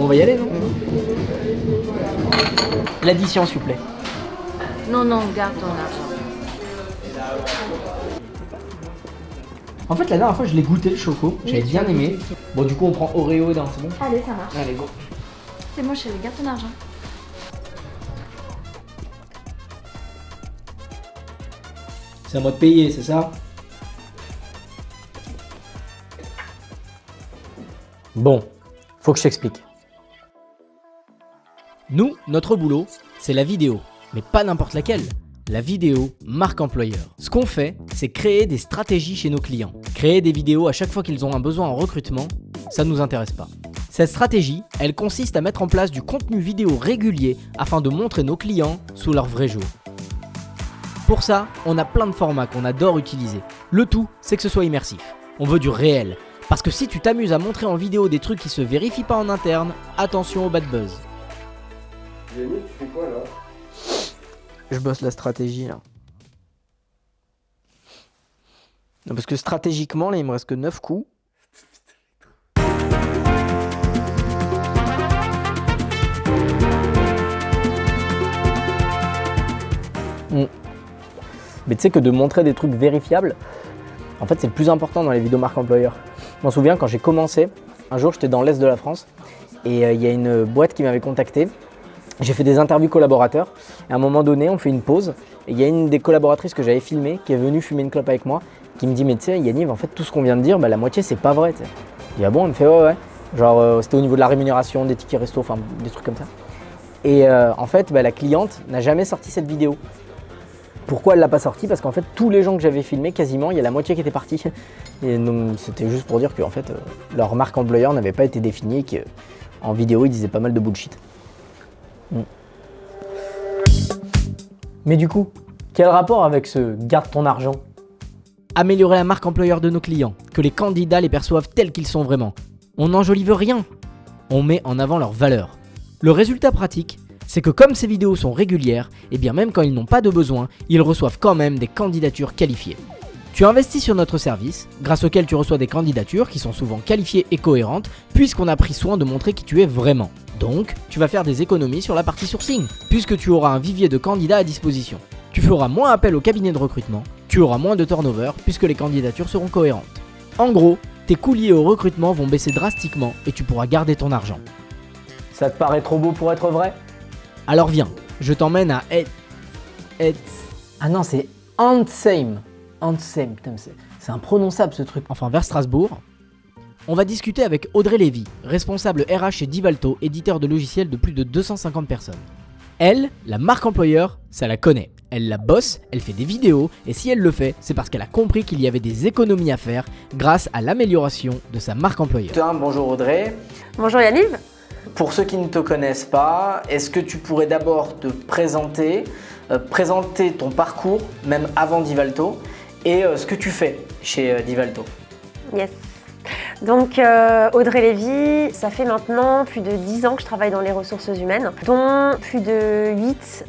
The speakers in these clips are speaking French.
Bon, on va y aller, non? L'addition, s'il vous plaît. Non, garde ton argent. En fait, la dernière fois, je l'ai goûté le choco. J'avais bien aimé. Bon, du coup, on prend Oreo et d'un, c'est bon? Allez, ça marche. Allez, go. C'est bon, chérie, garde ton argent. C'est à moi de payer, c'est ça? Bon, faut que je t'explique. Nous, notre boulot, c'est la vidéo. Mais pas n'importe laquelle. La vidéo marque employeur. Ce qu'on fait, c'est créer des stratégies chez nos clients. Créer des vidéos à chaque fois qu'ils ont un besoin en recrutement, ça ne nous intéresse pas. Cette stratégie, elle consiste à mettre en place du contenu vidéo régulier afin de montrer nos clients sous leur vrai jour. Pour ça, on a plein de formats qu'on adore utiliser. Le tout, c'est que ce soit immersif. On veut du réel. Parce que si tu t'amuses à montrer en vidéo des trucs qui se vérifient pas en interne, attention au bad buzz. Yannick, tu fais quoi là? Je bosse la stratégie là. Non, parce que stratégiquement, là, il me reste que 9 coups. Mais tu sais que de montrer des trucs vérifiables, en fait, c'est le plus important dans les vidéos marque employeur. Je m'en souviens quand j'ai commencé, un jour j'étais dans l'Est de la France et il y a une boîte qui m'avait contacté. J'ai fait des interviews collaborateurs et à un moment donné, on fait une pause et il y a une des collaboratrices que j'avais filmée qui est venue fumer une clope avec moi qui me dit mais tu sais Yaniv, en fait tout ce qu'on vient de dire, la moitié c'est pas vrai. T'sais. Je dis ah bon, elle me fait ouais. Genre c'était au niveau de la rémunération, des tickets resto, enfin des trucs comme ça. Et en fait la cliente n'a jamais sorti cette vidéo. Pourquoi elle l'a pas sortie? Parce qu'en fait tous les gens que j'avais filmés, quasiment, il y a la moitié qui était partie. Et donc c'était juste pour dire que en fait, leur marque employeur n'avait pas été définie et qu'en vidéo ils disaient pas mal de bullshit. Mais du coup, quel rapport avec ce garde ton argent? Améliorer la marque employeur de nos clients, que les candidats les perçoivent tels qu'ils sont vraiment. On n'enjolive rien, on met en avant leurs valeurs. Le résultat pratique, c'est que comme ces vidéos sont régulières, et bien même quand ils n'ont pas de besoin, ils reçoivent quand même des candidatures qualifiées. Tu investis sur notre service, grâce auquel tu reçois des candidatures qui sont souvent qualifiées et cohérentes, puisqu'on a pris soin de montrer qui tu es vraiment. Donc, tu vas faire des économies sur la partie sourcing, puisque tu auras un vivier de candidats à disposition. Tu feras moins appel au cabinet de recrutement, tu auras moins de turnover, puisque les candidatures seront cohérentes. En gros, tes coûts liés au recrutement vont baisser drastiquement et tu pourras garder ton argent. Ça te paraît trop beau pour être vrai? Alors viens, je t'emmène à Ah non, c'est Antsheim. Antsheim, putain, c'est imprononçable ce truc. Enfin, vers Strasbourg. On va discuter avec Audrey Lévy, responsable RH chez Divalto, éditeur de logiciels de plus de 250 personnes. Elle, la marque employeur, ça la connaît. Elle la bosse, elle fait des vidéos, et si elle le fait, c'est parce qu'elle a compris qu'il y avait des économies à faire grâce à l'amélioration de sa marque employeur. Bonjour Audrey. Bonjour Yaniv. Pour ceux qui ne te connaissent pas, est-ce que tu pourrais d'abord te présenter, présenter ton parcours, même avant Divalto, et ce que tu fais chez Divalto? Yes. Donc Audrey Lévy, ça fait maintenant plus de 10 ans que je travaille dans les ressources humaines, dont plus de 8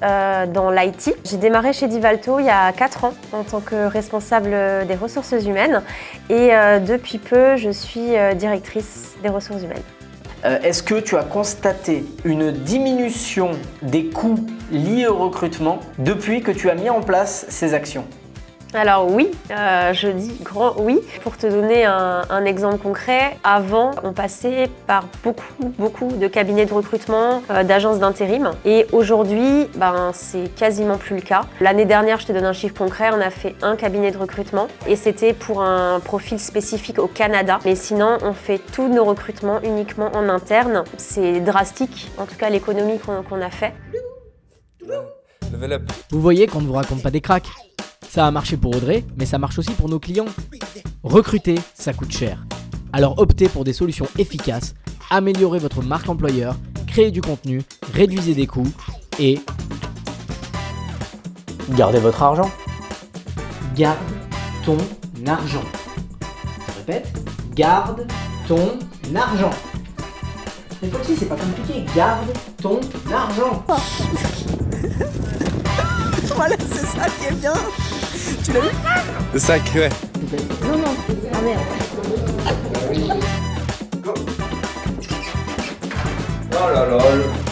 dans l'IT. J'ai démarré chez Divalto il y a 4 ans en tant que responsable des ressources humaines et depuis peu je suis directrice des ressources humaines. Est-ce que tu as constaté une diminution des coûts liés au recrutement depuis que tu as mis en place ces actions? Alors oui, je dis grand oui. Pour te donner un exemple concret, avant on passait par beaucoup de cabinets de recrutement, d'agences d'intérim et aujourd'hui c'est quasiment plus le cas. L'année dernière, je te donne un chiffre concret, on a fait un cabinet de recrutement et c'était pour un profil spécifique au Canada. Mais sinon, on fait tous nos recrutements uniquement en interne. C'est drastique, en tout cas l'économie qu'on a fait. Vous voyez qu'on ne vous raconte pas des cracks. Ça a marché pour Audrey, mais ça marche aussi pour nos clients. Recruter, ça coûte cher. Alors optez pour des solutions efficaces, améliorez votre marque employeur, créez du contenu, réduisez des coûts et gardez votre argent. Garde ton argent. Je répète, garde ton argent. Cette fois-ci, c'est pas compliqué, garde ton argent. Voilà, c'est ça qui est bien. Tu l'as vu? C'est ça qui ouais. Non, ah merde. Oh là là.